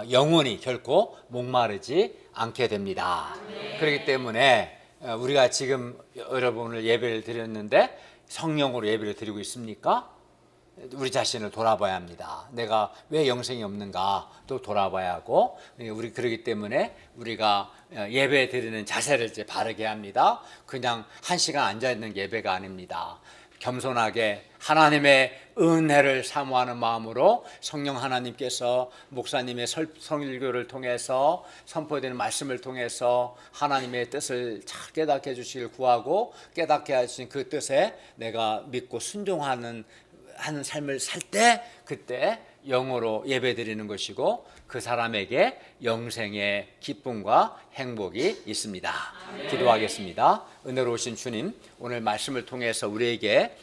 영원히 결코 목마르지 않게 됩니다. 그렇기 때문에 우리가 지금 여러분을 예배를 드렸는데 성령으로 예배를 드리고 있습니까? 우리 자신을 돌아봐야 합니다. 내가 왜 영생이 없는가 또 돌아봐야 하고, 우리 그러기 때문에 우리가 예배 드리는 자세를 이제 바르게 합니다. 그냥 한 시간 앉아 있는 예배가 아닙니다. 겸손하게 하나님의 은혜를 사모하는 마음으로 성령 하나님께서 목사님의 설교를 통해서 선포되는 말씀을 통해서 하나님의 뜻을 잘 깨닫게 해주시길 구하고, 깨닫게 하신 그 뜻에 내가 믿고 순종하는 삶을 살 때, 그때 영으로 예배드리는 것이고 그 사람에게 영생의 기쁨과 행복이 있습니다. 기도하겠습니다. 은혜로우신 주님, 오늘 말씀을 통해서 우리에게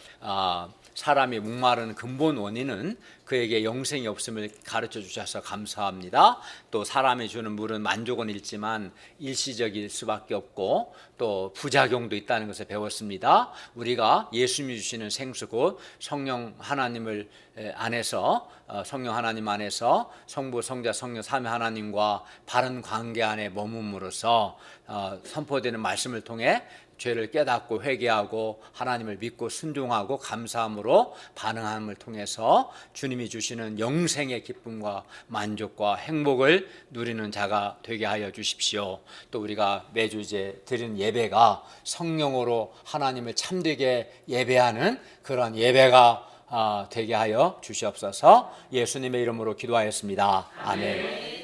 사람이 목마르는 근본 원인은 그에게 영생이 없음을 가르쳐 주셔서 감사합니다. 또 사람이 주는 물은 만족은 있지만 일시적일 수밖에 없고 또 부작용도 있다는 것을 배웠습니다. 우리가 예수님이 주시는 생수 곧 성령 하나님을 안에서 성령 하나님 안에서 성부 성자 성령 삼위 하나님과 바른 관계 안에 머금으로써 선포되는 말씀을 통해 죄를 깨닫고 회개하고 하나님을 믿고 순종하고 감사함으로 반응함을 통해서 주님이 주시는 영생의 기쁨과 만족과 행복을 누리는 자가 되게 하여 주십시오. 또 우리가 매주 이제 드리는 예배가 성령으로 하나님을 참되게 예배하는 그런 예배가 되게 하여 주시옵소서. 예수님의 이름으로 기도하였습니다. 아멘.